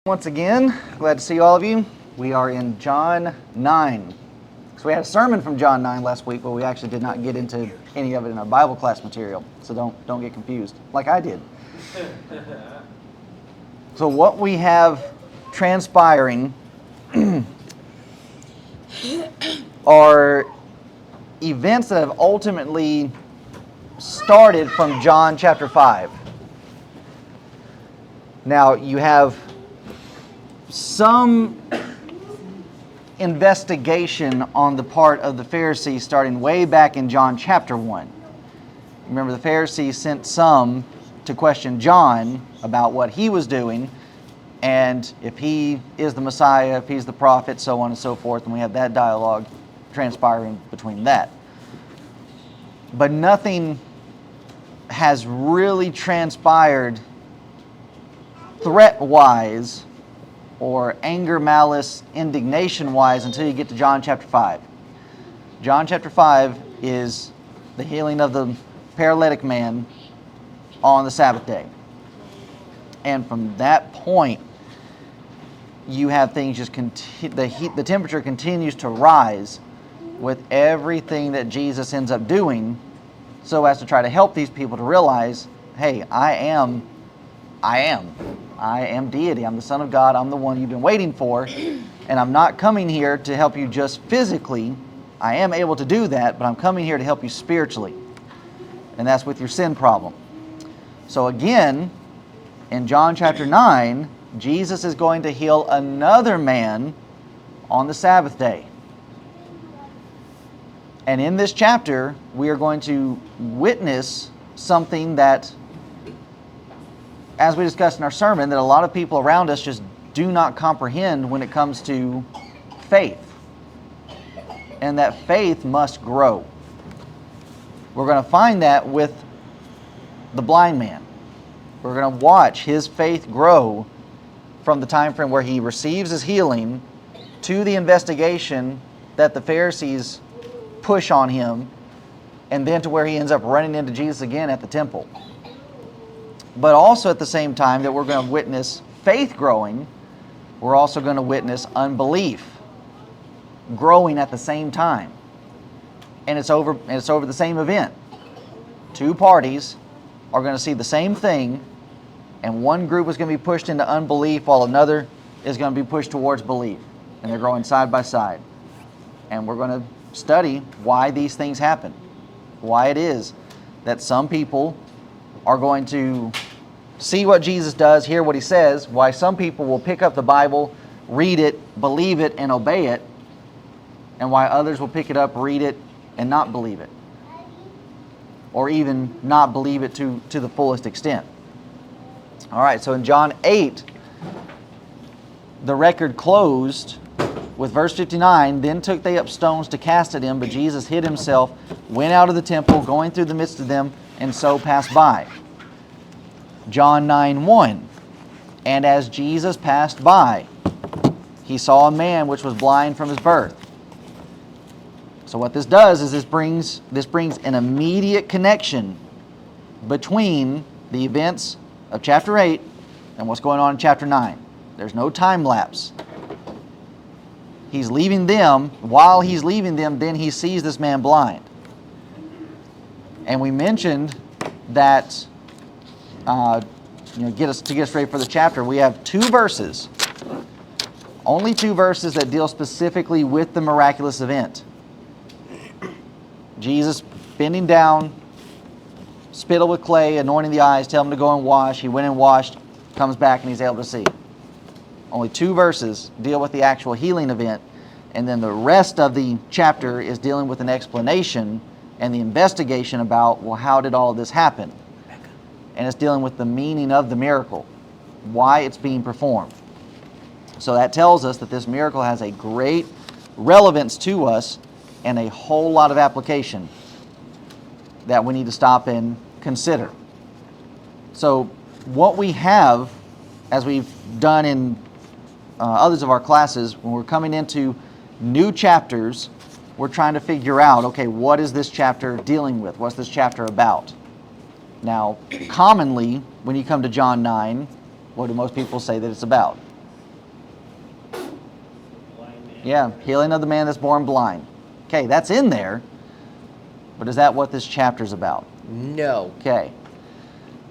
Once again, glad to see all of you. We are in John 9. So we had a sermon from John 9 last week, but we actually did not get into any of it in our Bible class material. So don't get confused, like I did. So what we have transpiring are events that have ultimately started from John chapter 5. Now you have some investigation on the part of the Pharisees starting way back in John chapter 1. Remember, the Pharisees sent some to question John about what he was doing and if he is the Messiah, if he's the prophet, so on and so forth, and we have that dialogue transpiring between that. But nothing has really transpired threat-wise or anger, malice, indignation-wise until you get to John chapter 5. John chapter 5 is the healing of the paralytic man on the Sabbath day. And from that point, you have things just the temperature continues to rise with everything that Jesus ends up doing so as to try to help these people to realize, hey, I am deity. I'm the Son of God. I'm the one you've been waiting for. And I'm not coming here to help you just physically. I am able to do that, but I'm coming here to help you spiritually. And that's with your sin problem. So again, in John chapter 9, Jesus is going to heal another man on the Sabbath day. And in this chapter, we are going to witness something that, as we discussed in our sermon, that a lot of people around us just do not comprehend when it comes to faith. And that faith must grow. We're going to find that with the blind man. We're going to watch his faith grow from the time frame where he receives his healing to the investigation that the Pharisees push on him, and then to where he ends up running into Jesus again at the temple. But also at the same time that we're going to witness faith growing, we're also going to witness unbelief growing at the same time. And it's over the same event. Two parties are going to see the same thing, and one group is going to be pushed into unbelief while another is going to be pushed towards belief. And they're growing side by side. And we're going to study why these things happen. Why it is that some people are going to see what Jesus does, hear what he says, why some people will pick up the Bible, read it, believe it, and obey it, and why others will pick it up, read it, and not believe it. Or even not believe it to the fullest extent. All right, so in John 8, the record closed with verse 59, then took they up stones to cast at him, but Jesus hid himself, went out of the temple, going through the midst of them, and so passed by. John 9:1, and as Jesus passed by, he saw a man which was blind from his birth. So what this does is this brings an immediate connection between the events of chapter 8 and what's going on in chapter 9. There's no time lapse. He's leaving them. While he's leaving them, then he sees this man blind. And we mentioned that, get us ready for the chapter, we have two verses, only two verses that deal specifically with the miraculous event. Jesus bending down, spittle with clay, anointing the eyes, tell him to go and wash. He went and washed, comes back, and he's able to see. Only two verses deal with the actual healing event, and then the rest of the chapter is dealing with an explanation and the investigation about, well, how did all this happen? And it's dealing with the meaning of the miracle, why it's being performed. So that tells us that this miracle has a great relevance to us and a whole lot of application that we need to stop and consider. So what we have, as we've done in others of our classes, when we're coming into new chapters, we're trying to figure out, okay, what is this chapter dealing with? What's this chapter about? Now, commonly, when you come to John 9, what do most people say that it's about? Yeah, healing of the man that's born blind. Okay, that's in there. But is that what this chapter's about? No. Okay.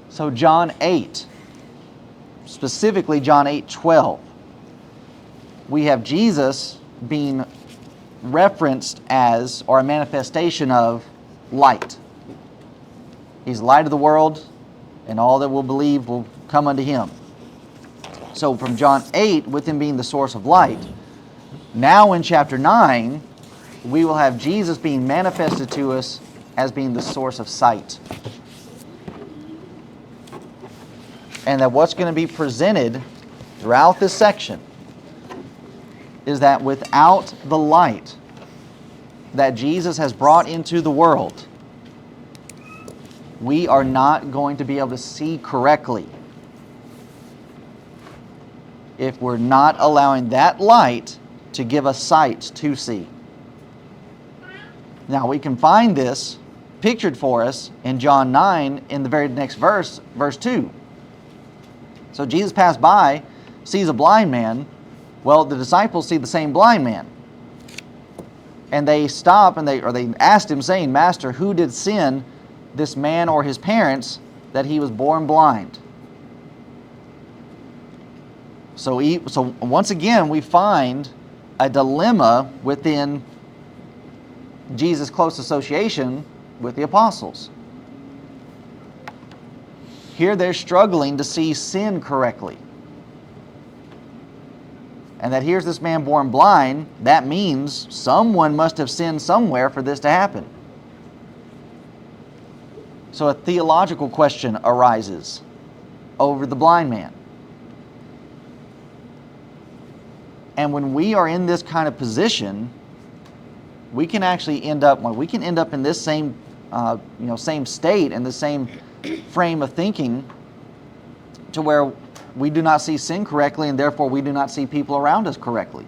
So John 8, specifically John 8:12, we have Jesus being referenced as, or a manifestation of, light. He's the light of the world, and all that will believe will come unto him. So from John 8, with him being the source of light, now in chapter 9, we will have Jesus being manifested to us as being the source of sight. And that what's going to be presented throughout this section is that without the light that Jesus has brought into the world, we are not going to be able to see correctly if we're not allowing that light to give us sight to see. Now we can find this pictured for us in John 9 in the very next verse, verse 2. So Jesus passed by, sees a blind man. Well, the disciples see the same blind man. And they stop and they asked him, saying, Master, who did sin, this man or his parents, that he was born blind? So once again, we find a dilemma within Jesus' close association with the apostles. Here they're struggling to see sin correctly. And that here's this man born blind, that means someone must have sinned somewhere for this to happen. So a theological question arises over the blind man. And when we are in this kind of position, we can actually end up in this same same state and the same frame of thinking, to where we do not see sin correctly, and therefore we do not see people around us correctly.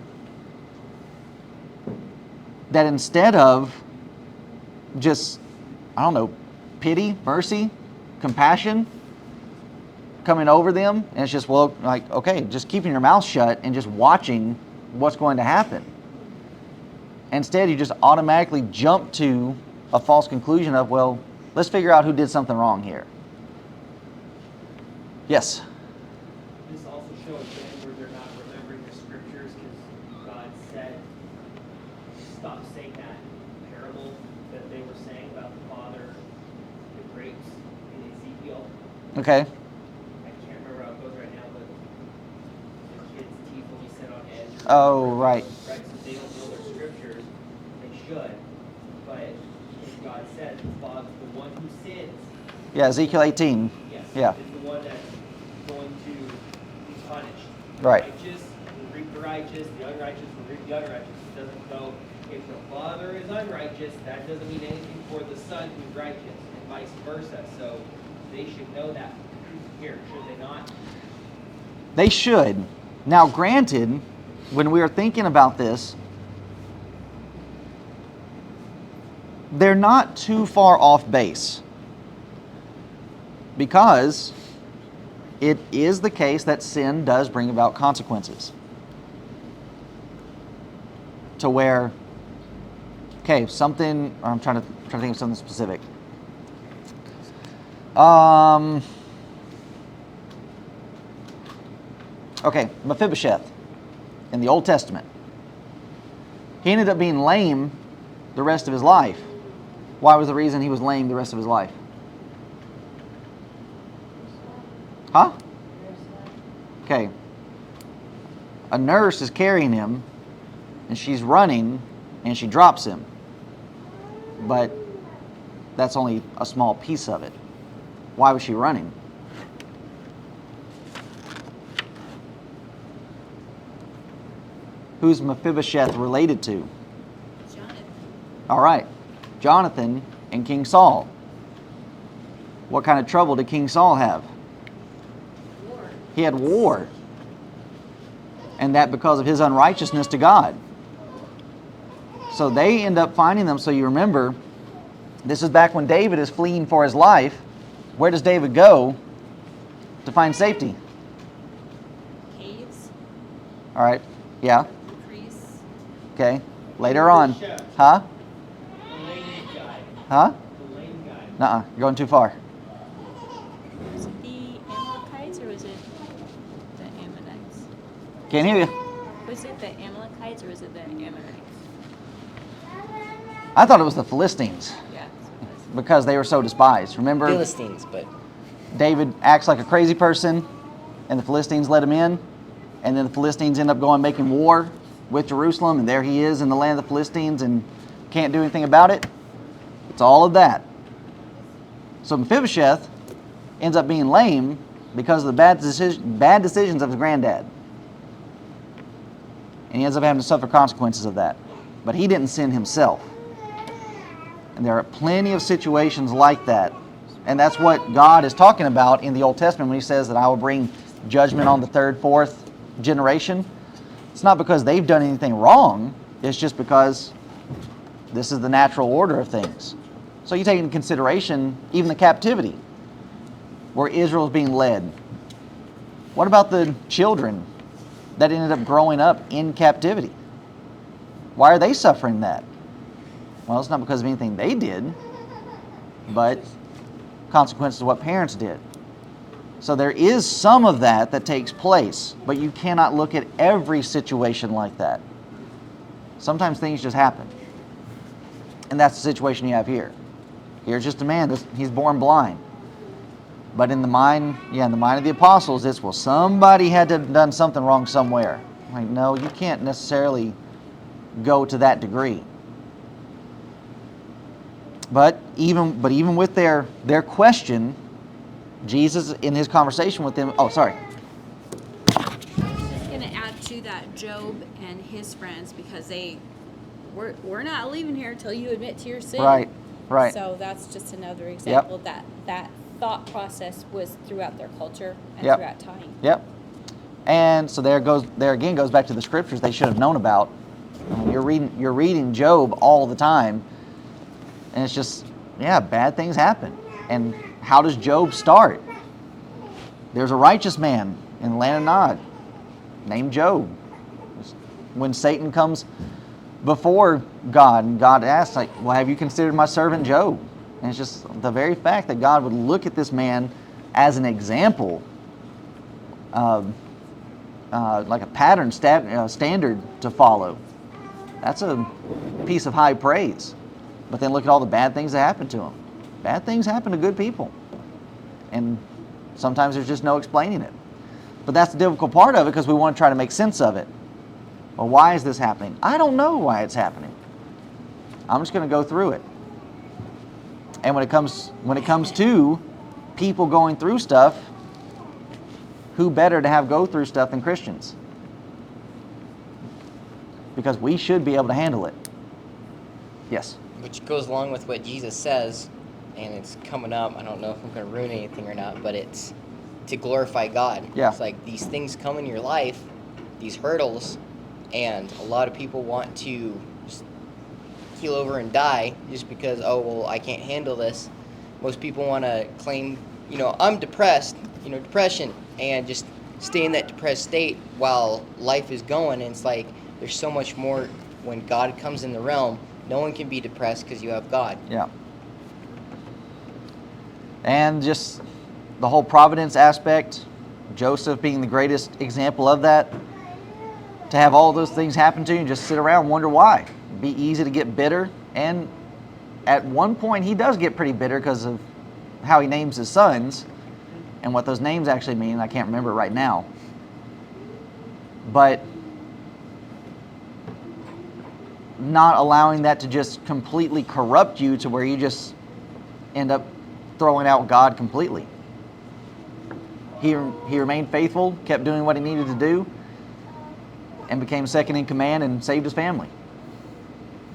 That instead of just, pity, mercy, compassion coming over them, and it's just, just keeping your mouth shut and just watching what's going to happen. Instead, you just automatically jump to a false conclusion of, well, let's figure out who did something wrong here. Yes? This also shows them where they're not remembering the scriptures, because God said, stop saying that parable that they were saying about the father, the grapes in Ezekiel. Okay. I can't remember how it goes right now, but the kid's teeth will be set on edge. Oh, right. Right, so they don't know their scriptures. They should. But God said, the one who sins. Yeah, Ezekiel 18. Yes. Yeah. Is the one that's going to be punished. Right. The righteous will reap the righteous, the unrighteous will reap the unrighteous. It doesn't go, if the father is unrighteous, that doesn't mean anything for the son who's righteous, and vice versa. So they should know that here, should they not? They should. Now, granted, when we are thinking about this, they're not too far off base, because it is the case that sin does bring about consequences. To where, I'm trying to think of something specific. Mephibosheth in the Old Testament. He ended up being lame the rest of his life. Why was the reason he was lame the rest of his life? Huh? Okay. A nurse is carrying him, and she's running, and she drops him. But that's only a small piece of it. Why was she running? Who's Mephibosheth related to? Jonathan. All right. Jonathan and King Saul. What kind of trouble did King Saul have? War. He had war. And that because of his unrighteousness to God. So they end up finding them. So you remember, this is back when David is fleeing for his life. Where does David go to find safety? Caves. All right. Yeah. Increase. Okay? Later on. Huh? The lame guy. Huh? The lame guy. Nuh-uh. You're going too far. Was it the Amalekites or was it the Ammonites? Can't hear you. Was it the Amalekites or was it the Ammonites? I thought it was the Philistines Yeah. because they were so despised. Remember, Philistines, but David acts like a crazy person, and the Philistines let him in, and then the Philistines end up going making war with Jerusalem, and there he is in the land of the Philistines and can't do anything about it. It's all of that. So Mephibosheth ends up being lame because of the bad decisions of his granddad. And he ends up having to suffer consequences of that. But he didn't sin himself. And there are plenty of situations like that. And that's what God is talking about in the Old Testament when he says that I will bring judgment on the third, fourth generation. It's not because they've done anything wrong. It's just because this is the natural order of things. So you take into consideration even the captivity where Israel's being led. What about the children that ended up growing up in captivity? Why are they suffering that? Well, it's not because of anything they did, but consequences of what parents did. So there is some of that that takes place, but you cannot look at every situation like that. Sometimes things just happen. And that's the situation you have here. Here's just a man, he's born blind. But in the mind of the apostles, it's, well, somebody had to have done something wrong somewhere. Like, no, you can't necessarily go to that degree. But even with their question, Jesus in his conversation with them, I was just going to add to that Job and his friends, because we're not leaving here until you admit to your sin. Right. So that's just another example that thought process was throughout their culture and Yep. throughout time. Yep. And so there again goes back to the scriptures they should have known about. I mean, you're reading Job all the time, and it's just, bad things happen. And how does Job start? There's a righteous man in the land of Nod named Job. When Satan comes before God, and God asks, like, well, have you considered my servant Job? And it's just the very fact that God would look at this man as an example, like a pattern standard to follow. That's a piece of high praise. But then look at all the bad things that happen to him. Bad things happen to good people. And sometimes there's just no explaining it. But that's the difficult part of it, because we want to try to make sense of it. Well, why is this happening? I don't know why it's happening. I'm just going to go through it. And when it comes to people going through stuff, who better to have go through stuff than Christians? Because we should be able to handle it. Yes. which goes along with what Jesus says, and it's coming up. I don't know if I'm going to ruin anything or not, but it's to glorify God. Yeah. It's like these things come in your life, these hurdles, and a lot of people want to just keel over and die just because, oh, well, I can't handle this. Most people want to claim, I'm depressed, depression, and just stay in that depressed state while life is going. And it's like there's so much more when God comes in the realm. No one can be depressed because you have God. Yeah. And just the whole providence aspect, Joseph being the greatest example of that, to have all those things happen to you and just sit around and wonder why. It'd be easy to get bitter, and at one point he does get pretty bitter because of how he names his sons and what those names actually mean. I can't remember right now. But not allowing that to just completely corrupt you to where you just end up throwing out God completely. He remained faithful, kept doing what he needed to do, and became second in command and saved his family.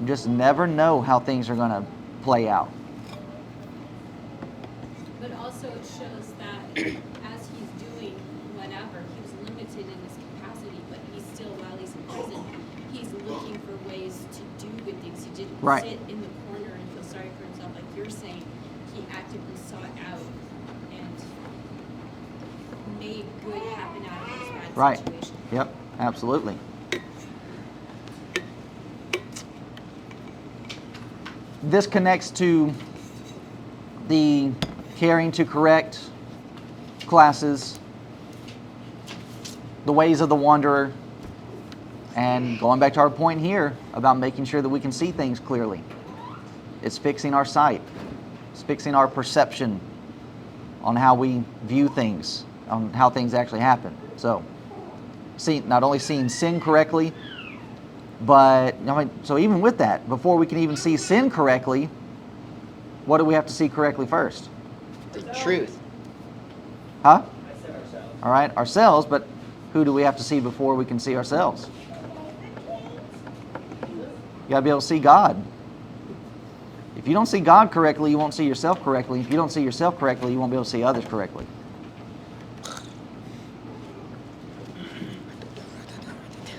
You just never know how things are going to play out. But also it shows that as he's doing whatever, he was limited in his capacity, but he's still, while he's in prison, he's looking for ways to do good things. He didn't Right. sit in the corner and feel sorry for himself like you're saying. He actively sought out and made good happen out of this bad Right. situation. Yep, absolutely. this connects to the caring to correct classes, the ways of the wanderer, and going back to our point here about making sure that we can see things clearly. It's fixing our sight. It's fixing our perception on how we view things, on how things actually happen. So, not only seeing sin correctly, but so even with that, before we can even see sin correctly, what do we have to see correctly first? The truth. Huh? I said ourselves. All right, ourselves, but who do we have to see before we can see ourselves? You got to be able to see God. If you don't see God correctly, you won't see yourself correctly. If you don't see yourself correctly, you won't be able to see others correctly.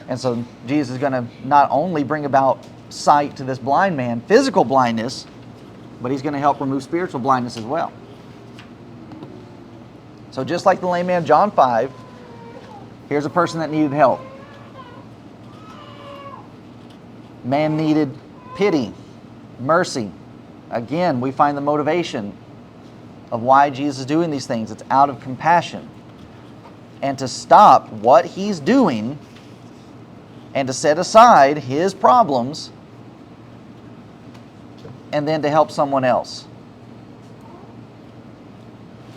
And so Jesus is going to not only bring about sight to this blind man, physical blindness, but he's going to help remove spiritual blindness as well. So just like the lame man of John 5, here's a person that needed help. Man needed pity, mercy. Again, we find the motivation of why Jesus is doing these things. It's out of compassion. And to stop what he's doing and to set aside his problems and then to help someone else.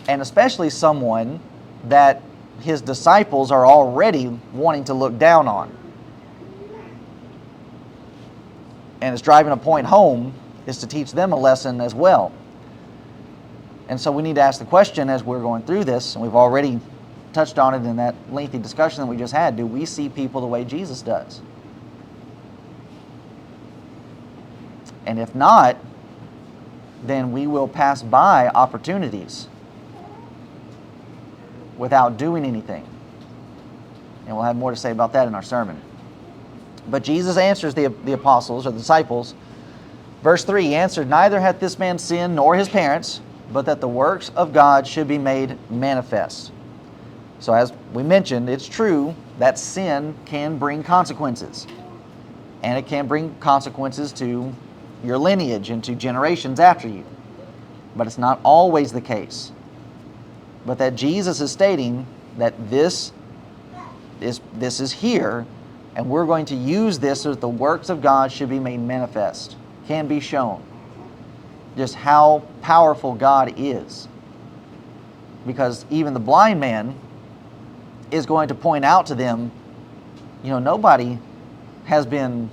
And especially someone that his disciples are already wanting to look down on. And it's driving a point home is to teach them a lesson as well. And so we need to ask the question as we're going through this, and we've already touched on it in that lengthy discussion that we just had, do we see people the way Jesus does? And if not, then we will pass by opportunities without doing anything. And we'll have more to say about that in our sermon. But Jesus answers the apostles or the disciples. Verse 3, he answered, "Neither hath this man sinned nor his parents, but that the works of God should be made manifest." So as we mentioned, it's true that sin can bring consequences. And it can bring consequences to your lineage and to generations after you. But it's not always the case. But that Jesus is stating that this is here, and we're going to use this so that the works of God should be made manifest, can be shown. Just how powerful God is. Because even the blind man is going to point out to them, nobody has been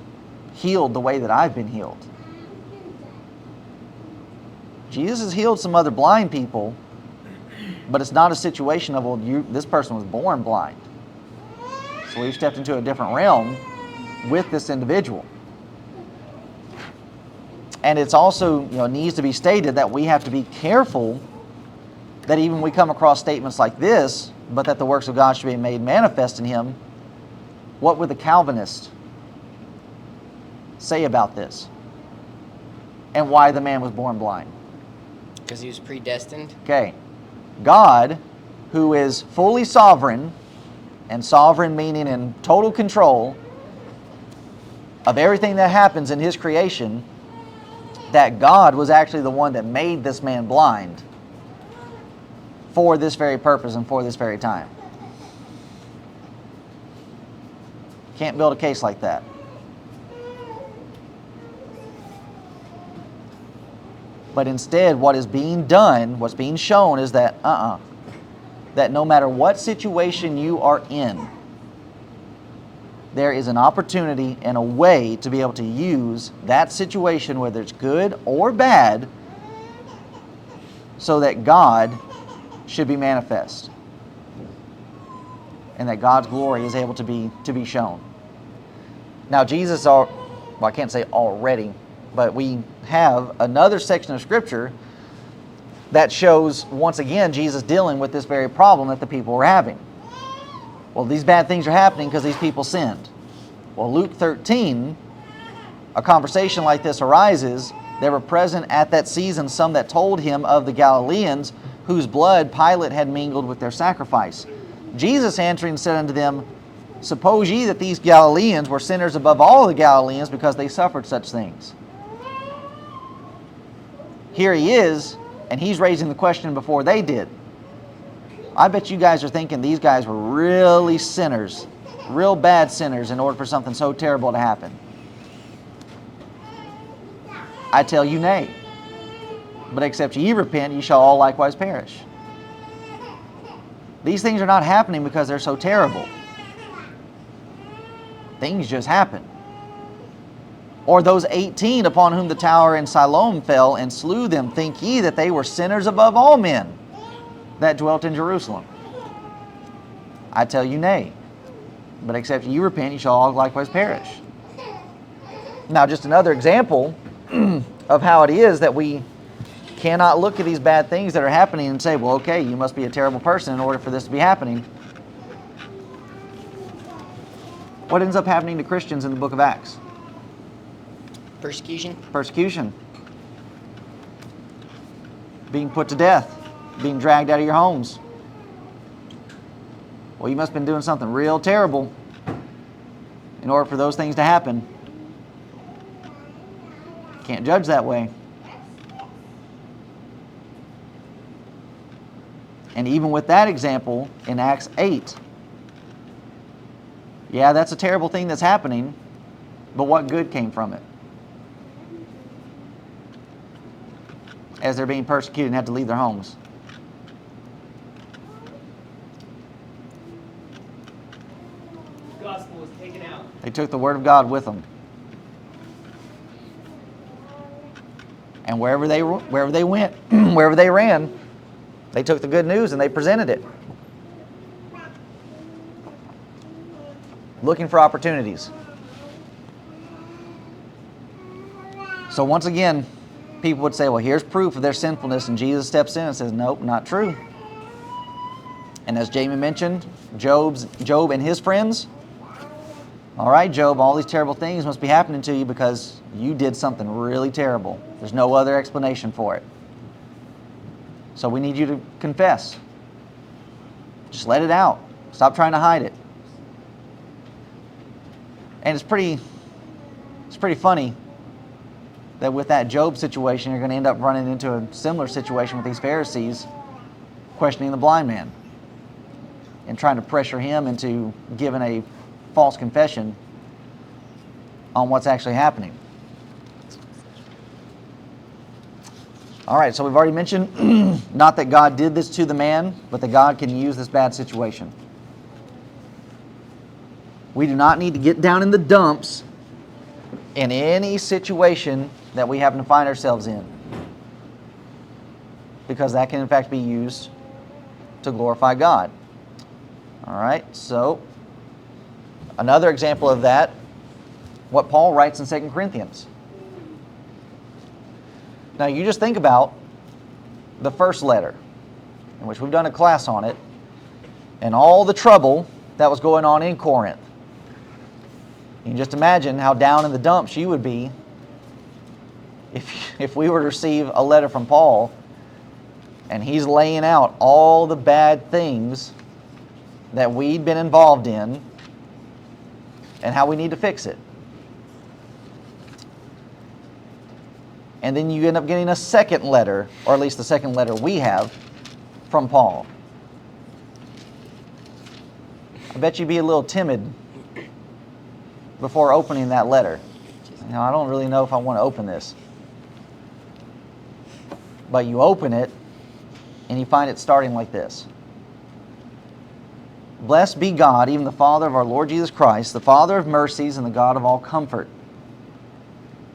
healed the way that I've been healed. Jesus has healed some other blind people, but it's not a situation of, this person was born blind. So we've stepped into a different realm with this individual. And it's also, needs to be stated that we have to be careful that even we come across statements like this, but that the works of God should be made manifest in him. What would the Calvinists say about this? And why the man was born blind? Because he was predestined. Okay. God, who is fully sovereign, and sovereign meaning in total control of everything that happens in his creation, that God was actually the one that made this man blind for this very purpose and for this very time. Can't build a case like that. But instead, what is being done, what's being shown is that, that no matter what situation you are in, there is an opportunity and a way to be able to use that situation, whether it's good or bad, so that God should be manifest. And that God's glory is able to be shown. Now Jesus, I can't say already, but we have another section of Scripture that shows, once again, Jesus dealing with this very problem that the people were having. Well, these bad things are happening because these people sinned. Well, Luke 13, a conversation like this arises. There were present at that season some that told him of the Galileans, whose blood Pilate had mingled with their sacrifice. Jesus answering said unto them, Suppose ye that these Galileans were sinners above all the Galileans, because they suffered such things? here he is, and he's raising the question before they did. I bet you guys are thinking these guys were really sinners, real bad sinners, in order for something so terrible to happen. I tell you, nay. But except ye repent, ye shall all likewise perish. These things are not happening because they're so terrible. Things just happen. Or those 18 upon whom the tower in Siloam fell and slew them, think ye that they were sinners above all men that dwelt in Jerusalem? I tell you, nay. But except ye repent, ye shall all likewise perish. Now, just another example of how it is that we cannot look at these bad things that are happening and say, well, okay, you must be a terrible person in order for this to be happening. What ends up happening to Christians in the book of Acts? Persecution. Persecution. Being put to death. Being dragged out of your homes. Well, you must have been doing something real terrible in order for those things to happen. Can't judge that way. And even with that example in Acts 8, yeah, that's a terrible thing that's happening, but what good came from it? As they're being persecuted and had to leave their homes. The gospel was taken out. They took the word of God with them. And wherever they went, wherever they ran, they took the good news and they presented it. Looking for opportunities. So once again, people would say, well, here's proof of their sinfulness, and Jesus steps in and says, nope, not true. And as Jamie mentioned, Job and his friends, all right, Job, all these terrible things must be happening to you because you did something really terrible. There's no other explanation for it. So we need you to confess. Just let it out. Stop trying to hide it. And it's pretty funny that with that Job situation, you're going to end up running into a similar situation with these Pharisees questioning the blind man and trying to pressure him into giving a false confession on what's actually happening. All right, so we've already mentioned not that God did this to the man, but that God can use this bad situation. We do not need to get down in the dumps in any situation that we happen to find ourselves in, because that can in fact be used to glorify God. All right, so another example of that, what Paul writes in 2 Corinthians. Now you just think about the first letter, in which we've done a class on it, and all the trouble that was going on in Corinth. You can just imagine how down in the dumps you would be if we were to receive a letter from Paul and he's laying out all the bad things that we'd been involved in and how we need to fix it. And then you end up getting a second letter, or at least the second letter we have, from Paul. I bet you'd be a little timid before opening that letter. You know, I don't really know if I want to open this. But you open it, and you find it starting like this. Blessed be God, even the Father of our Lord Jesus Christ, the Father of mercies and the God of all comfort,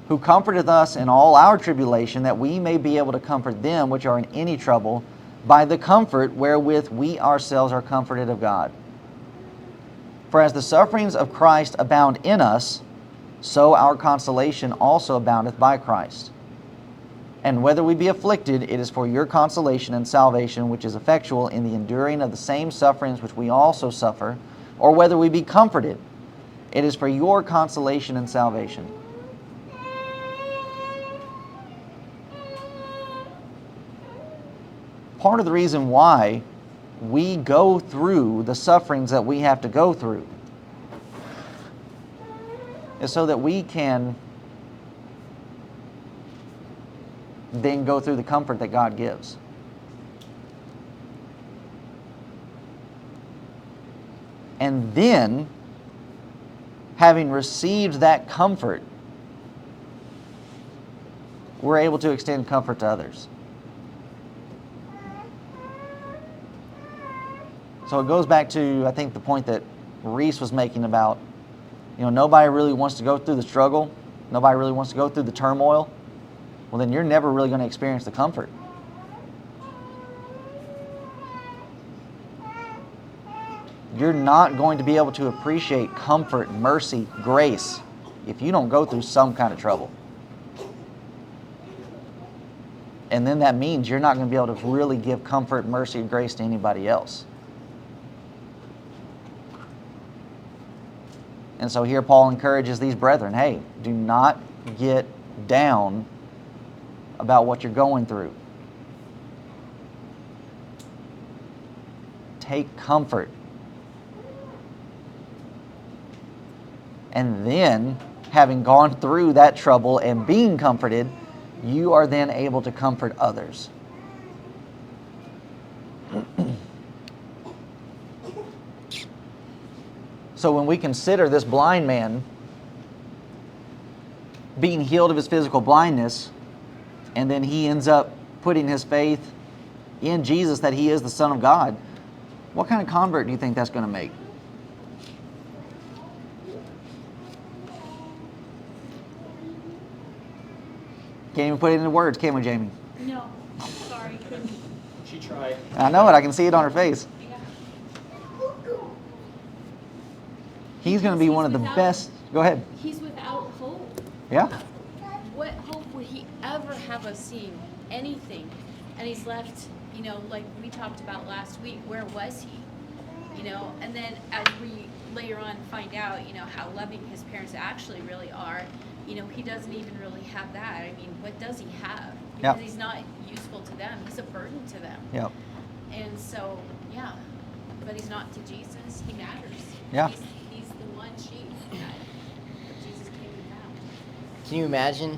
who comforteth us in all our tribulation, that we may be able to comfort them which are in any trouble, by the comfort wherewith we ourselves are comforted of God. For as the sufferings of Christ abound in us, so our consolation also aboundeth by Christ. And whether we be afflicted, it is for your consolation and salvation, which is effectual in the enduring of the same sufferings which we also suffer, or whether we be comforted, it is for your consolation and salvation. Part of the reason why we go through the sufferings that we have to go through is so that we can then go through the comfort that God gives. And then, having received that comfort, we're able to extend comfort to others. So it goes back to, I think, the point that Reese was making about, nobody really wants to go through the struggle. Nobody really wants to go through the turmoil. Well, then you're never really going to experience the comfort. You're not going to be able to appreciate comfort, mercy, grace if you don't go through some kind of trouble. And then that means you're not going to be able to really give comfort, mercy, and grace to anybody else. And so here Paul encourages these brethren, hey, do not get down about what you're going through. Take comfort. And then, having gone through that trouble and being comforted, you are then able to comfort others. So when we consider this blind man being healed of his physical blindness, and then he ends up putting his faith in Jesus that he is the Son of God, what kind of convert do you think that's going to make? Can't even put it into words, can we, Jamie? No, sorry, couldn't. She tried. I know it. I can see it on her face. Yeah. He's going to be one of the best. Go ahead. He's without hope. Yeah. What hope would he ever have of seeing anything? And he's left, like we talked about last week, where was he? And then as we later on find out, how loving his parents actually really are, he doesn't even really have that. I mean, what does he have? Because he's not useful to them. He's a burden to them. Yep. And so, yeah, but he's not to Jesus. He matters. Yeah. He's the one sheep that Jesus came and found. Can you imagine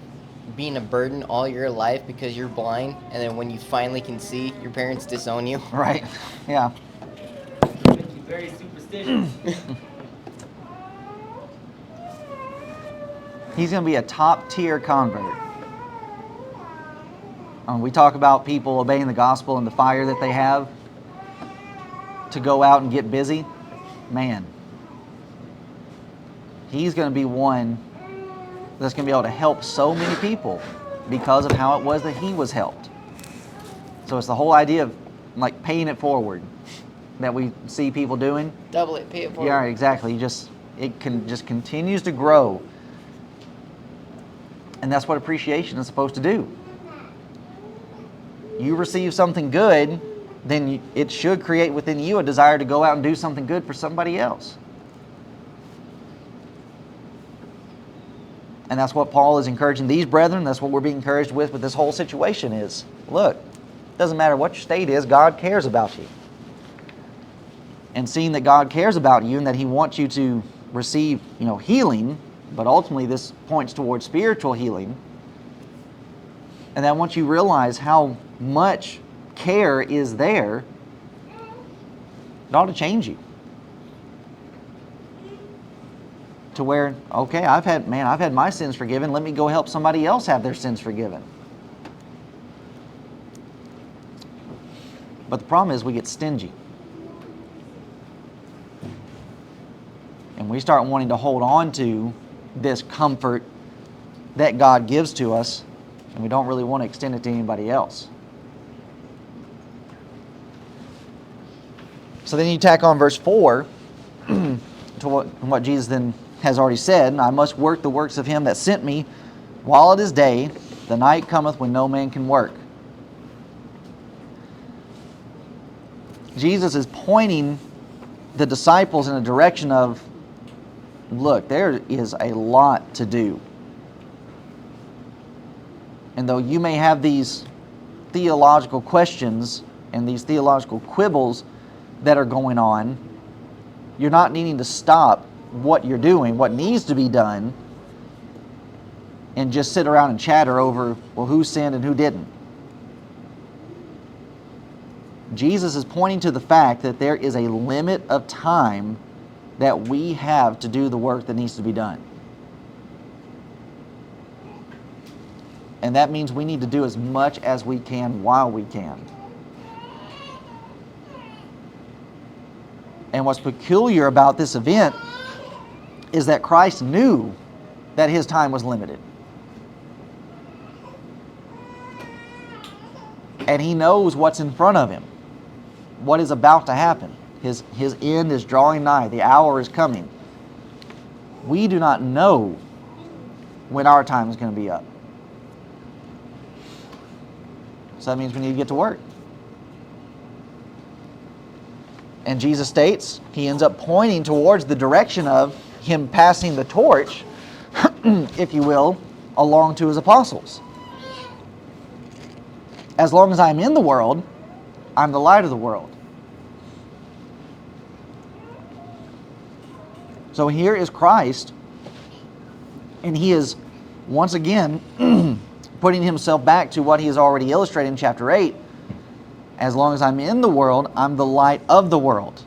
being a burden all your life because you're blind, and then when you finally can see, your parents disown you? Right. Yeah. Make you very superstitious. He's going to be a top-tier convert. We talk about people obeying the gospel and the fire that they have to go out and get busy. Man, he's going to be one that's going to be able to help so many people because of how it was that he was helped. So it's the whole idea of like paying it forward that we see people doing. Double it, pay it forward. Yeah, exactly. It continues to grow. And that's what appreciation is supposed to do. You receive something good, then it should create within you a desire to go out and do something good for somebody else. And that's what Paul is encouraging these brethren. That's what we're being encouraged with this whole situation is, look, it doesn't matter what your state is, God cares about you. And seeing that God cares about you and that he wants you to receive, healing, but ultimately this points towards spiritual healing. And then once you realize how much care is there, it ought to change you. To where, okay, I've had my sins forgiven. Let me go help somebody else have their sins forgiven. But the problem is we get stingy. And we start wanting to hold on to this comfort that God gives to us, and we don't really want to extend it to anybody else. So then you tack on verse 4 to what Jesus then has already said, I must work the works of him that sent me while it is day. The night cometh when no man can work. Jesus is pointing the disciples in a direction of, look, there is a lot to do. And though you may have these theological questions and these theological quibbles that are going on, you're not needing to stop what you're doing, what needs to be done, and just sit around and chatter over, well, who sinned and who didn't. Jesus is pointing to the fact that there is a limit of time that we have to do the work that needs to be done. And that means we need to do as much as we can while we can. And what's peculiar about this event is that Christ knew that his time was limited. And he knows what's in front of him, what is about to happen. His end is drawing nigh. The hour is coming. We do not know when our time is going to be up. So that means we need to get to work. And Jesus states, he ends up pointing towards the direction of him passing the torch, if you will, along to his apostles. As long as I'm in the world, I'm the light of the world. So here is Christ, and he is once again putting himself back to what he has already illustrated in chapter 8. As long as I'm in the world, I'm the light of the world.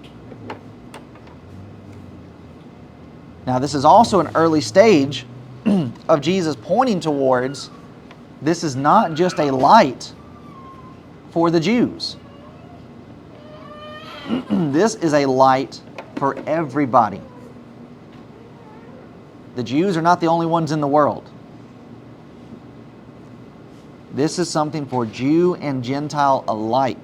Now, this is also an early stage of Jesus pointing towards this is not just a light for the Jews. This is a light for everybody. The Jews are not the only ones in the world. This is something for Jew and Gentile alike.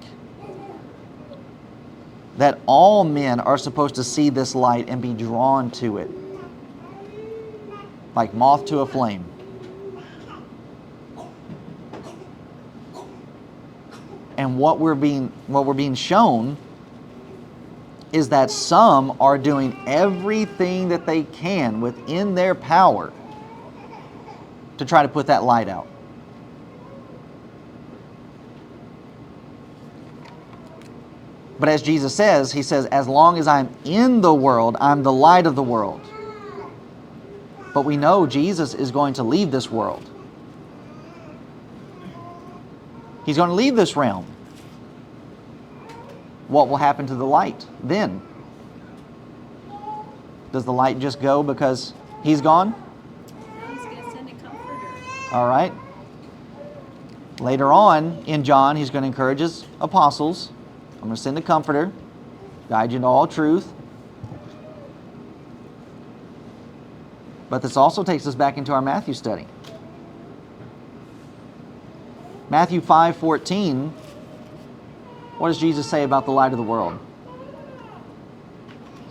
That all men are supposed to see this light and be drawn to it. Like moth to a flame. And what we're being shown is that some are doing everything that they can within their power to try to put that light out. But as Jesus says, he says, as long as I'm in the world, I'm the light of the world. But we know Jesus is going to leave this world. He's going to leave this realm. What will happen to the light then? Does the light just go because he's gone? No, he's going to send a comforter. All right. Later on in John, he's going to encourage his apostles. I'm going to send a comforter, guide you into all truth. But this also takes us back into our Matthew study. Matthew 5:14, what does Jesus say about the light of the world?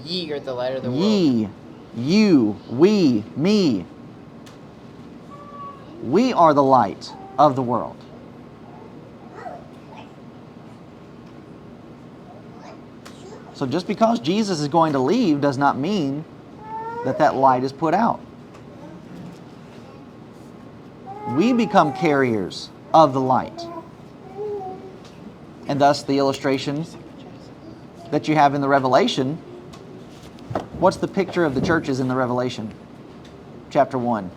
Ye are the light of the world. Ye, you, we, me. We are the light of the world. So just because Jesus is going to leave does not mean that that light is put out. We become carriers of the light. And thus the illustration that you have in the Revelation, what's the picture of the churches in the Revelation? Chapter 1.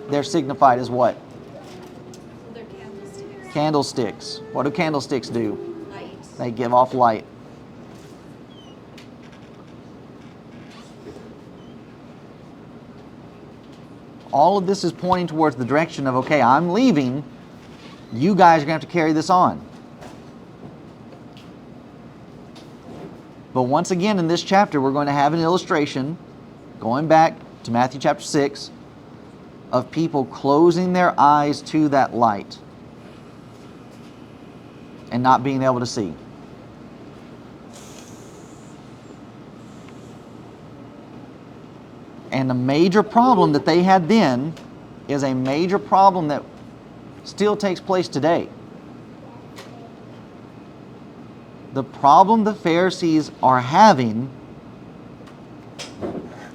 They're signified as what? They're candlesticks. Candlesticks. What do candlesticks do? Lights. They give off light. All of this is pointing towards the direction of, okay, I'm leaving. You guys are going to have to carry this on. But once again in this chapter, we're going to have an illustration, going back to Matthew chapter 6, of people closing their eyes to that light and not being able to see. And the major problem that they had then is a major problem that still takes place today. The problem the Pharisees are having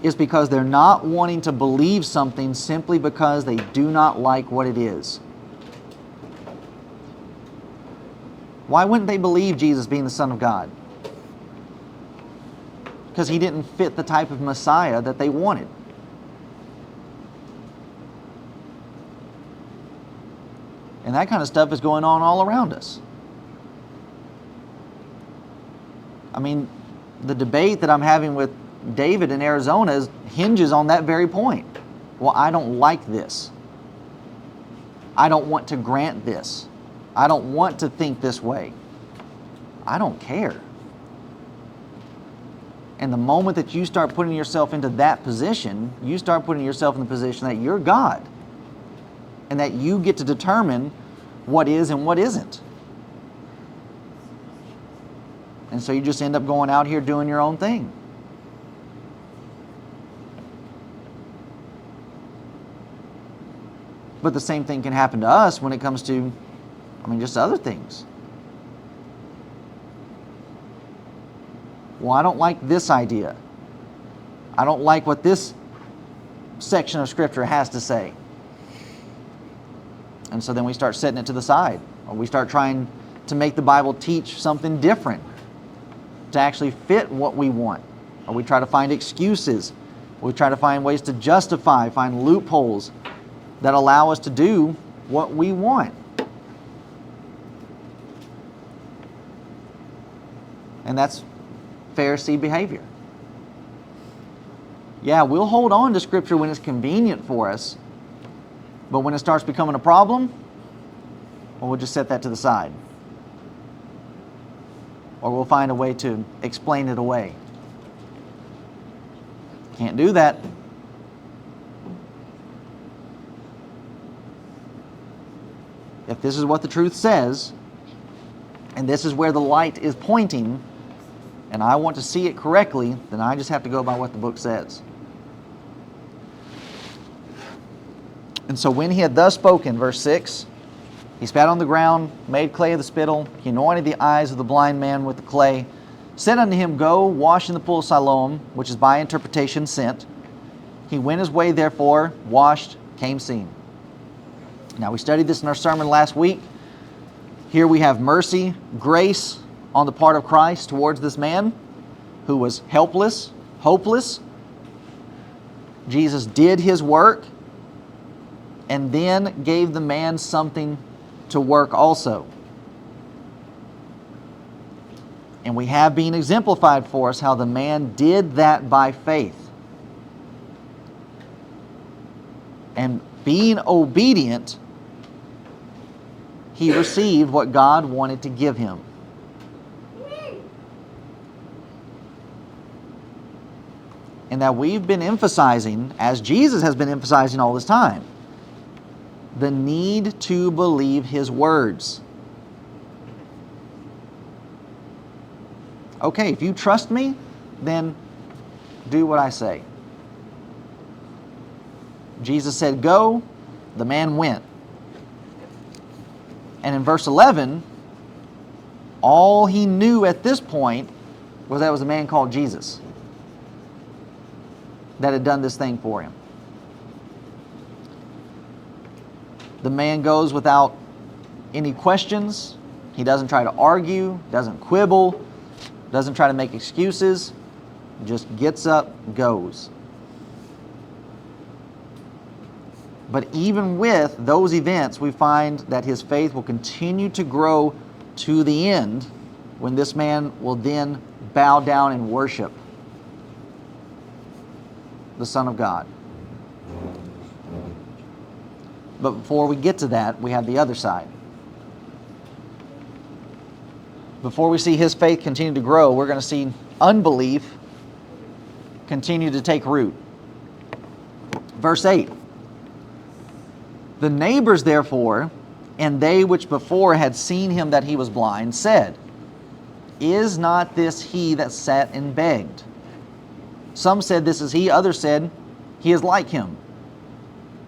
is because they're not wanting to believe something simply because they do not like what it is. Why wouldn't they believe Jesus being the Son of God? Because he didn't fit the type of Messiah that they wanted. And that kind of stuff is going on all around us. I mean, the debate that I'm having with David in Arizona hinges on that very point. Well, I don't like this. I don't want to grant this. I don't want to think this way. I don't care. And the moment that you start putting yourself into that position, you start putting yourself in the position that you're God and that you get to determine what is and what isn't. And so you just end up going out here doing your own thing. But the same thing can happen to us when it comes to, just other things. Well, I don't like this idea. I don't like what this section of Scripture has to say. And so then we start setting it to the side. Or we start trying to make the Bible teach something different to actually fit what we want. Or we try to find excuses. We try to find ways to justify, find loopholes that allow us to do what we want. And that's Pharisee behavior. Yeah, we'll hold on to Scripture when it's convenient for us, but when it starts becoming a problem, well, we'll just set that to the side. Or we'll find a way to explain it away. Can't do that. If this is what the truth says, and this is where the light is pointing, and I want to see it correctly, then I just have to go by what the book says. And so when he had thus spoken, verse 6, he spat on the ground, made clay of the spittle, he anointed the eyes of the blind man with the clay, said unto him, Go, wash in the pool of Siloam, which is by interpretation sent. He went his way, therefore, washed, came seeing. Now, we studied this in our sermon last week. Here we have mercy, grace on the part of Christ towards this man who was helpless, hopeless. Jesus did his work and then gave the man something to work also. And we have been exemplified for us how the man did that by faith. And being obedient, he received what God wanted to give him. And that we've been emphasizing, as Jesus has been emphasizing all this time, the need to believe his words. Okay, if you trust me, then do what I say. Jesus said, Go, the man went. And in verse 11, all he knew at this point was that it was a man called Jesus that had done this thing for him. The man goes without any questions. He doesn't try to argue, doesn't quibble, doesn't try to make excuses. Just gets up, goes. But even with those events, we find that his faith will continue to grow to the end when this man will then bow down and worship the Son of God. But before we get to that, we have the other side. Before we see his faith continue to grow, we're going to see unbelief continue to take root. Verse 8. The neighbors, therefore, and they which before had seen him that he was blind, said, Is not this he that sat and begged? Some said, This is he. Others said, He is like him.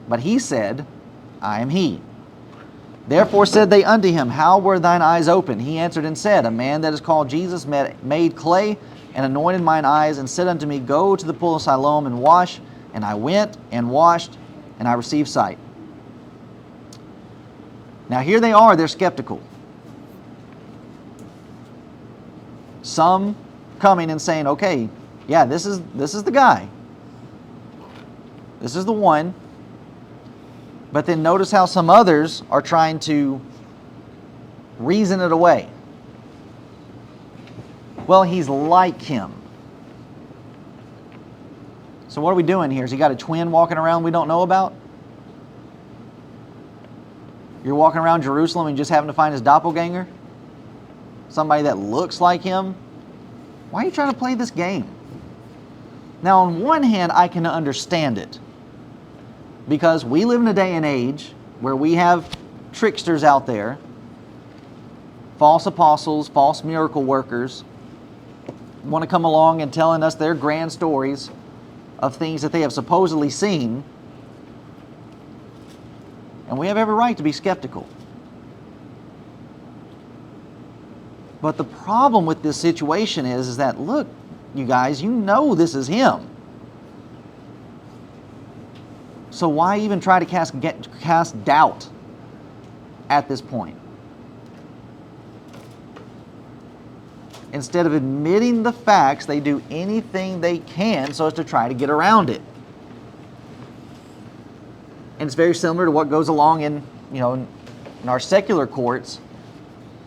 But he said, I am he. Therefore said they unto him, How were thine eyes opened? He answered and said, A man that is called Jesus made clay and anointed mine eyes, and said unto me, Go to the pool of Siloam and wash. And I went and washed, and I received sight. Now here they are, they're skeptical. Some coming and saying, okay, yeah, this is the guy. This is the one. But then notice how some others are trying to reason it away. Well, he's like him. So what are we doing here? Has he got a twin walking around we don't know about? You're walking around Jerusalem and just happen to find his doppelganger? Somebody that looks like him? Why are you trying to play this game? Now, on one hand, I can understand it. Because we live in a day and age where we have tricksters out there, false apostles, false miracle workers, want to come along and telling us their grand stories of things that they have supposedly seen. And we have every right to be skeptical. But the problem with this situation is that, look, you guys, you know this is him. So why even try to cast doubt at this point? Instead of admitting the facts, they do anything they can so as to try to get around it. And it's very similar to what goes along in our secular courts.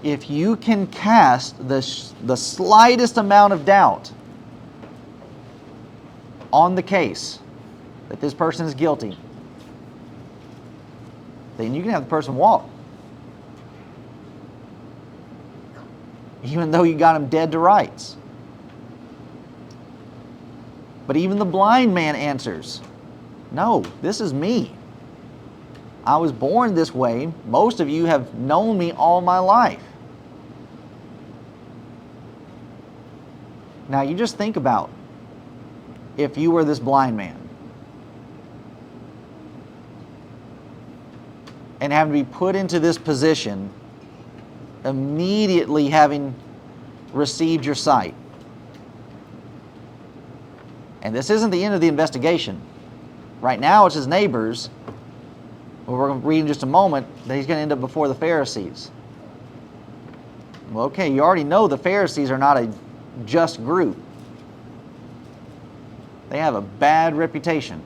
If you can cast the slightest amount of doubt on the case that this person is guilty, then you can have the person walk. Even though you got him dead to rights. But even the blind man answers, no, this is me. I was born this way. Most of you have known me all my life. Now you just think about if you were this blind man and having to be put into this position immediately having received your sight. And this isn't the end of the investigation. Right now it's his neighbors. We're going to read in just a moment that he's going to end up before the Pharisees. Well, okay, you already know the Pharisees are not a just group. They have a bad reputation.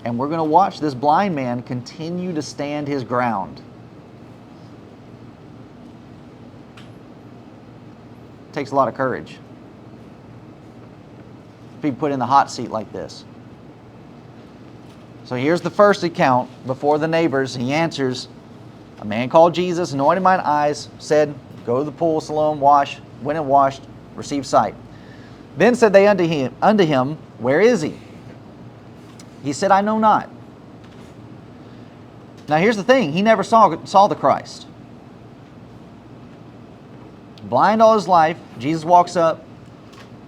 And we're going to watch this blind man continue to stand his ground. It takes a lot of courage to be put in the hot seat like this. So here's the first account before the neighbors. He answers, a man called Jesus, anointed mine eyes, said, go to the pool, Siloam, wash. Went and washed, received sight. Then said they unto him, where is he? He said, I know not. Now here's the thing, he never saw the Christ. Blind all his life, Jesus walks up,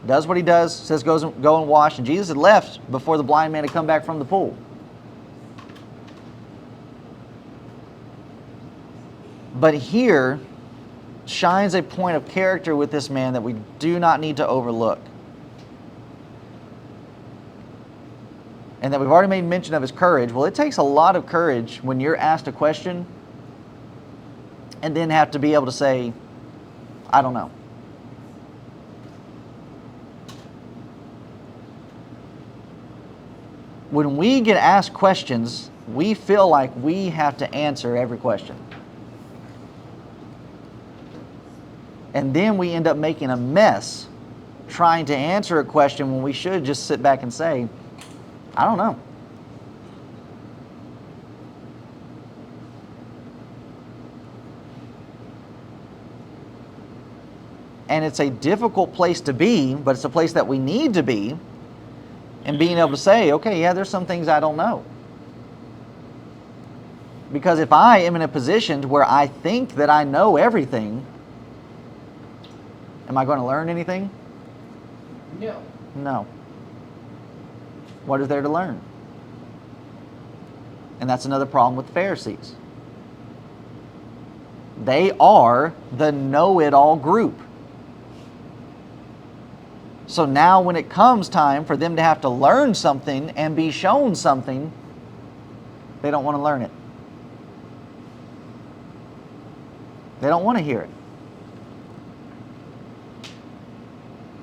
does what he does, says go and wash, and Jesus had left before the blind man had come back from the pool. But here shines a point of character with this man that we do not need to overlook. And that we've already made mention of his courage. Well, it takes a lot of courage when you're asked a question and then have to be able to say, I don't know. When we get asked questions, we feel like we have to answer every question. And then we end up making a mess trying to answer a question when we should just sit back and say, I don't know. And it's a difficult place to be, but it's a place that we need to be, and being able to say, okay, yeah, there's some things I don't know. Because if I am in a position to where I think that I know everything, am I going to learn anything? No. No. What is there to learn? And that's another problem with the Pharisees. They are the know-it-all group. So now when it comes time for them to have to learn something and be shown something, they don't want to learn it. They don't want to hear it.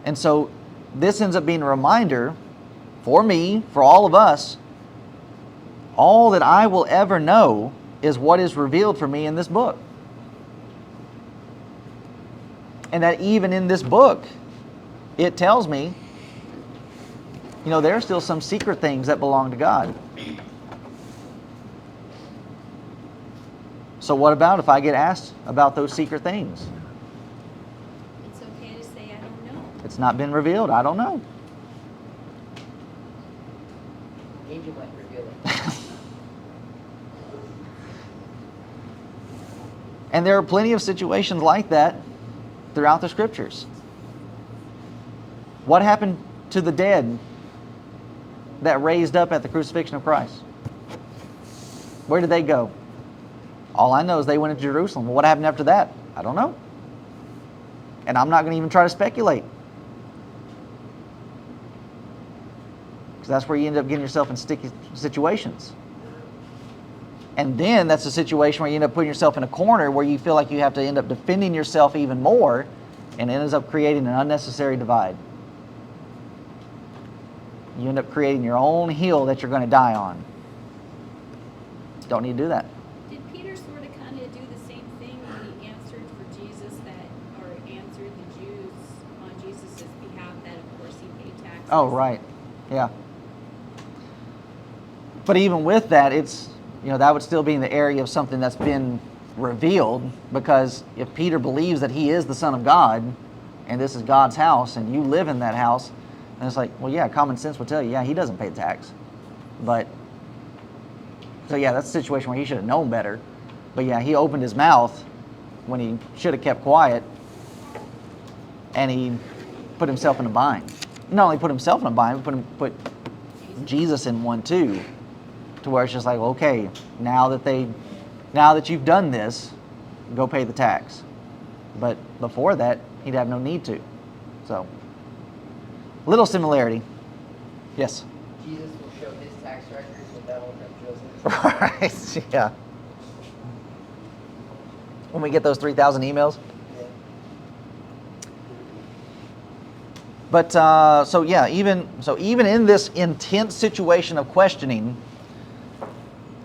And so this ends up being a reminder for me, for all of us, All that I will ever know is what is revealed for me in this book. And that even in this book, it tells me, there are still some secret things that belong to God. So what about if I get asked about those secret things? It's okay to say, I don't know. It's not been revealed. I don't know. Angel might reveal it. And there are plenty of situations like that throughout the scriptures. What happened to the dead that raised up at the crucifixion of Christ? Where did they go? All I know is they went to Jerusalem. Well, what happened after that? I don't know. And I'm not going to even try to speculate. Because that's where you end up getting yourself in sticky situations. And then that's a situation where you end up putting yourself in a corner where you feel like you have to end up defending yourself even more, and it ends up creating an unnecessary divide. You end up creating your own hill that you're going to die on. Don't need to do that. Did Peter sort of kind of do the same thing when he answered for Jesus or answered the Jews on Jesus' behalf that of course he paid taxes? Oh, right. Yeah. But even with that, it's, that would still be in the area of something that's been revealed, because if Peter believes that he is the Son of God and this is God's house and you live in that house, and it's like, well, yeah, common sense would tell you, yeah, he doesn't pay tax. But, so yeah, that's a situation where he should have known better. But yeah, he opened his mouth when he should have kept quiet, and he put himself in a bind. Not only put himself in a bind, but put Jesus in one too, to where it's just like, okay, now that you've done this, go pay the tax. But before that, he'd have no need to. So, little similarity. Yes? Jesus will show his tax records, but that won't have Joseph. Right, yeah. When we get those 3,000 emails. Yeah. But, even in this intense situation of questioning,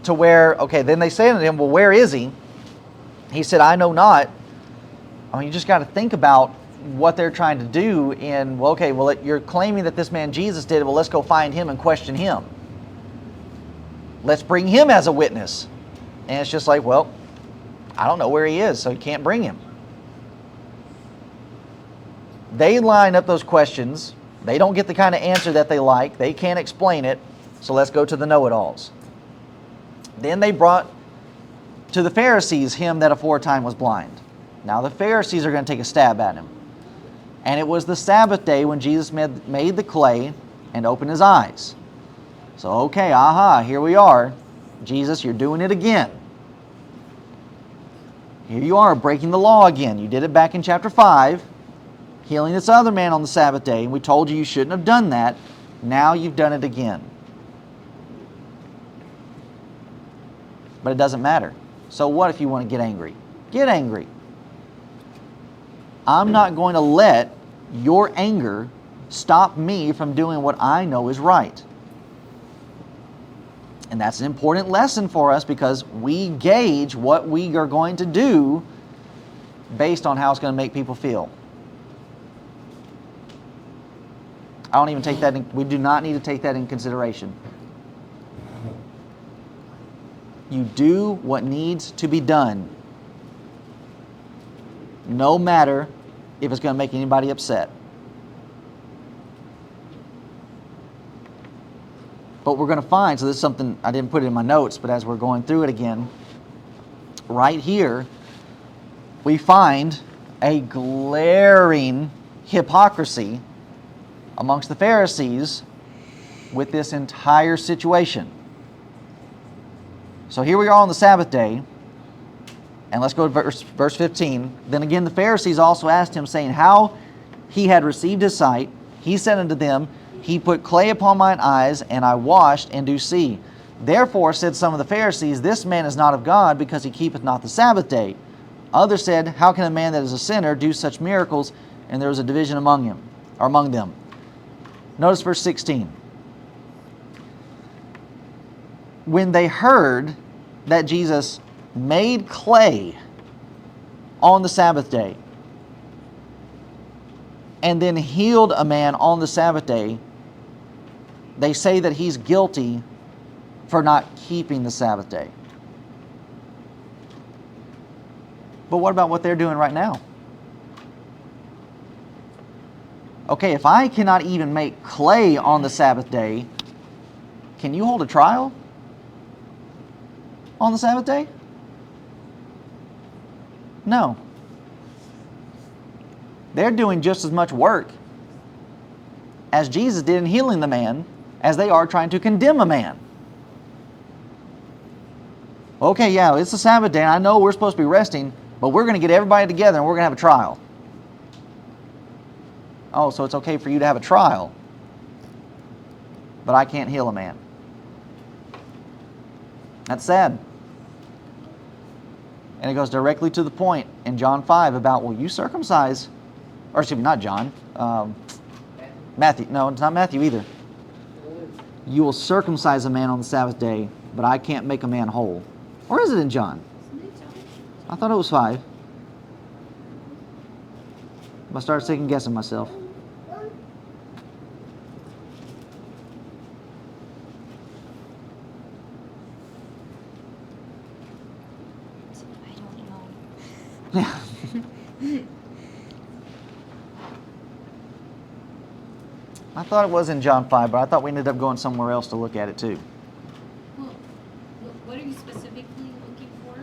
to where, okay, then they say to him, well, where is he? He said, I know not. I mean, you just got to think about what they're trying to do in, well, okay, well, you're claiming that this man Jesus did it. Well, let's go find him and question him. Let's bring him as a witness. And it's just like, well, I don't know where he is, so you can't bring him. They line up those questions. They don't get the kind of answer that they like. They can't explain it. So let's go to the know-it-alls. Then they brought to the Pharisees him that aforetime was blind. Now the Pharisees are going to take a stab at him. And it was the Sabbath day when Jesus made the clay and opened his eyes. So, okay, here we are. Jesus, you're doing it again. Here you are, breaking the law again. You did it back in chapter 5, healing this other man on the Sabbath day, and we told you shouldn't have done that. Now you've done it again. But it doesn't matter. So what if you want to get angry? Get angry. I'm not going to let your anger stop me from doing what I know is right. And that's an important lesson for us, because we gauge what we are going to do based on how it's going to make people feel. I don't even take that we do not need to take that in consideration. You do what needs to be done, no matter if it's going to make anybody upset. But we're going to find, so this is something, I didn't put it in my notes, but as we're going through it again, right here, we find a glaring hypocrisy amongst the Pharisees with this entire situation. So here we are on the Sabbath day, and let's go to verse 15. Then again the Pharisees also asked him, saying, how he had received his sight. He said unto them, he put clay upon mine eyes, and I washed, and do see. Therefore said some of the Pharisees, this man is not of God, because he keepeth not the Sabbath day. Others said, how can a man that is a sinner do such miracles? And there was a division among them. Notice verse 16. when they heard that Jesus made clay on the Sabbath day and then healed a man on the Sabbath day, they say that he's guilty for not keeping the Sabbath day. But what about what they're doing right now? Okay, if I cannot even make clay on the Sabbath day, can you hold a trial on the Sabbath day? No. They're doing just as much work as Jesus did in healing the man as they are trying to condemn a man. Okay, yeah, it's the Sabbath day, and I know we're supposed to be resting, but we're going to get everybody together and we're going to have a trial. Oh, so it's okay for you to have a trial, but I can't heal a man. That's sad. And it goes directly to the point in John 5 about, will you circumcise, or excuse me, not John, Matthew. No, it's not Matthew either. You will circumcise a man on the Sabbath day, but I can't make a man whole. Or is it in John? I thought it was 5. I started second guessing myself. I don't know. Yeah. I thought it was in John 5, but I thought we ended up going somewhere else to look at it too. Well, what are you specifically looking for?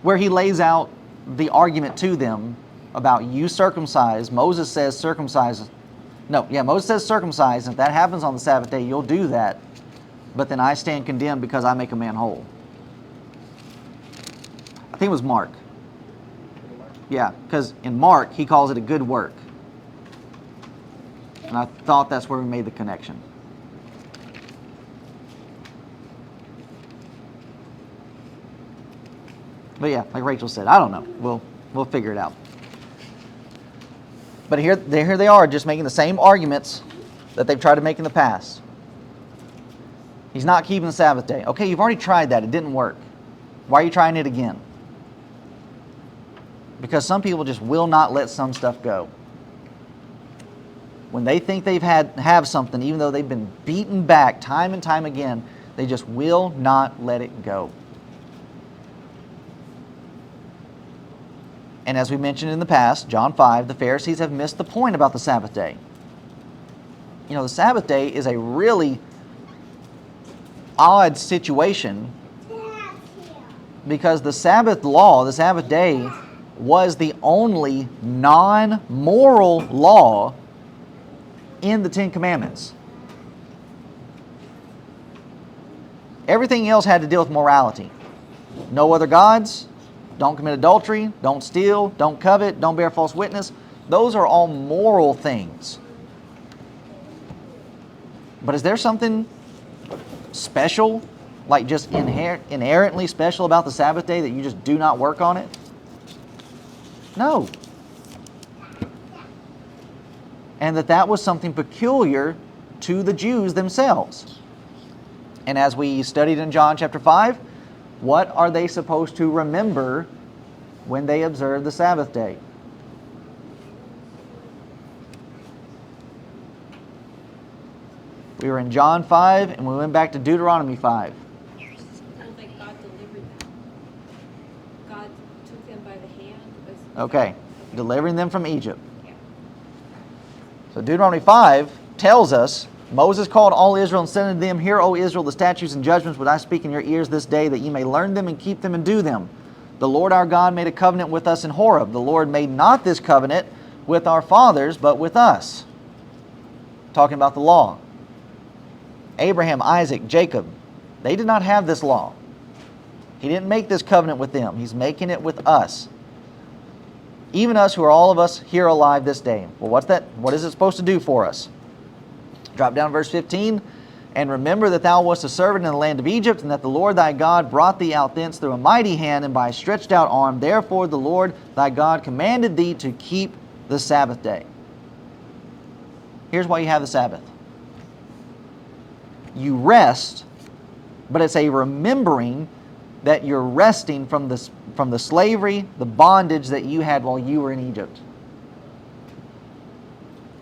Where he lays out the argument to them about you circumcise. Moses says circumcise. No, yeah, Moses says circumcise. If that happens on the Sabbath day, you'll do that. But then I stand condemned because I make a man whole. I think it was Mark. Yeah, because in Mark, he calls it a good work. And I thought that's where we made the connection. But yeah, like Rachel said, I don't know. We'll figure it out. But here they are, just making the same arguments that they've tried to make in the past. He's not keeping the Sabbath day. Okay, you've already tried that. It didn't work. Why are you trying it again? Because some people just will not let some stuff go. When they think they've have something, even though they've been beaten back time and time again, they just will not let it go. And as we mentioned in the past, John 5, the Pharisees have missed the point about the Sabbath day. You know, the Sabbath day is a really odd situation because the Sabbath law, the Sabbath day, was the only non-moral law in the Ten Commandments. Everything else had to deal with morality. No other gods, don't commit adultery, don't steal, don't covet, don't bear false witness. Those are all moral things. But is there something special, like just inherently special about the Sabbath day that you just do not work on it? No. And that was something peculiar to the Jews themselves. And as we studied in John chapter 5, what are they supposed to remember when they observe the Sabbath day? We were in John 5 and we went back to Deuteronomy 5. Well, like God delivered them. God took them by the hand. Okay, delivering them from Egypt. So Deuteronomy 5 tells us, Moses called all Israel and said unto them, Hear, O Israel, the statutes and judgments which I speak in your ears this day, that ye may learn them and keep them and do them. The Lord our God made a covenant with us in Horeb. The Lord made not this covenant with our fathers, but with us. Talking about the law. Abraham, Isaac, Jacob, they did not have this law. He didn't make this covenant with them. He's making it with us. Even us who are all of us here alive this day. Well, what's that? What is it supposed to do for us? Drop down to verse 15. And remember that thou wast a servant in the land of Egypt, and that the Lord thy God brought thee out thence through a mighty hand and by a stretched out arm. Therefore the Lord thy God commanded thee to keep the Sabbath day. Here's why you have the Sabbath. You rest but it's a remembering that you're resting from the slavery, the bondage that you had while you were in Egypt.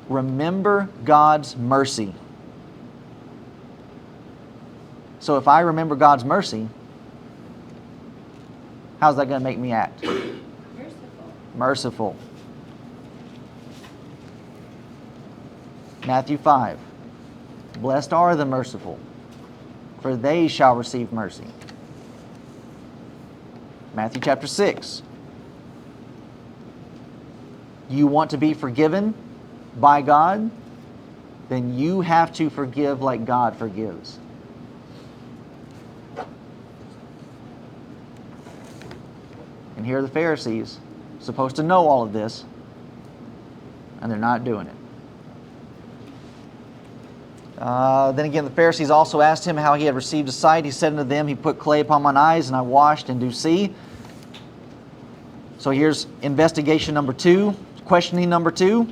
Remember God's mercy. So if I remember God's mercy, how's that going to make me act? Merciful. Matthew 5. Blessed are the merciful, for they shall receive mercy. Matthew chapter 6. You want to be forgiven by God? Then you have to forgive like God forgives. And here are the Pharisees, supposed to know all of this, and they're not doing it. Then again, the Pharisees also asked him how he had received a sight. He said unto them, He put clay upon mine eyes, and I washed, and do see. So here's investigation number 2, questioning number 2.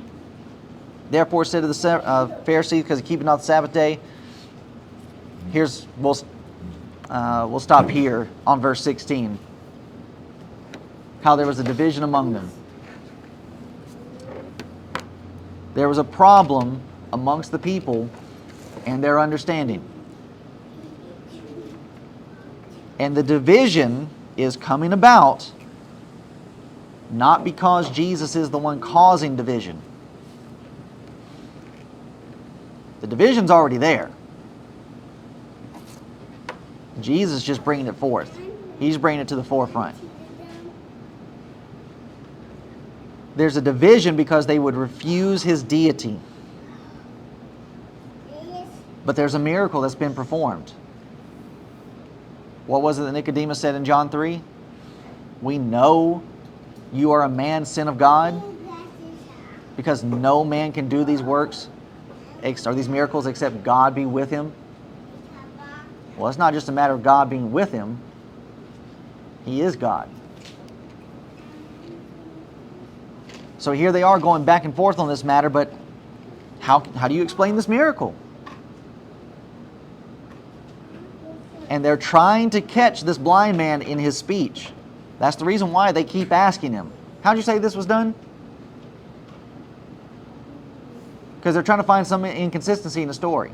Therefore said to the Pharisees, because of keeping not the Sabbath day. We'll stop here on verse 16. How there was a division among them. There was a problem amongst the people and their understanding. And the division is coming about not because Jesus is the one causing division. The division's already there. Jesus is just bringing it forth. He's bringing it to the forefront. There's a division because they would refuse His deity. But there's a miracle that's been performed. What was it that Nicodemus said in John 3? We know you are a man sent of God because no man can do these works or these miracles except God be with him. Well, it's not just a matter of God being with him. He is God. So here they are going back and forth on this matter, but how do you explain this miracle? And they're trying to catch this blind man in his speech. That's the reason why they keep asking him, how'd you say this was done? Because they're trying to find some inconsistency in the story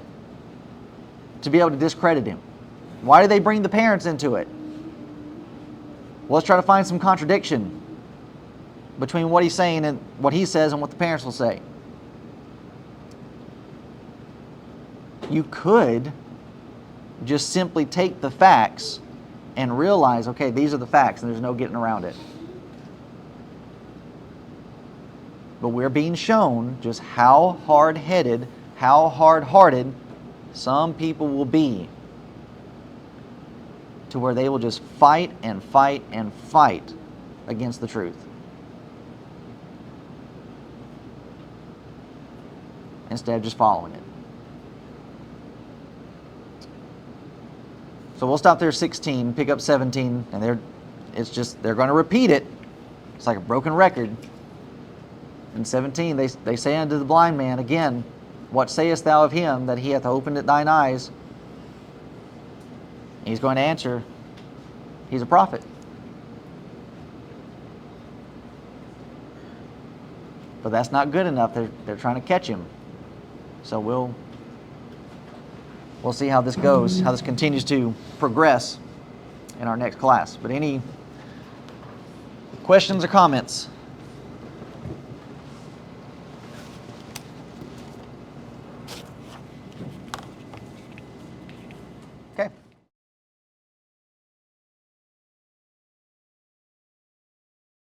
to be able to discredit him. Why do they bring the parents into it? Well, let's try to find some contradiction between what he's saying and what he says and what the parents will say. You could just simply take the facts and realize, okay, these are the facts and there's no getting around it. But we're being shown just how hard-headed, how hard-hearted some people will be to where they will just fight and fight and fight against the truth. Instead of just following it. So we'll stop there at 16, pick up 17, and they're going to repeat it. It's like a broken record. In 17, they say unto the blind man again, What sayest thou of him that he hath opened thine eyes? He's going to answer, he's a prophet. But that's not good enough. They're trying to catch him. So we'll see how this goes, how this continues to progress in our next class. But any questions or comments?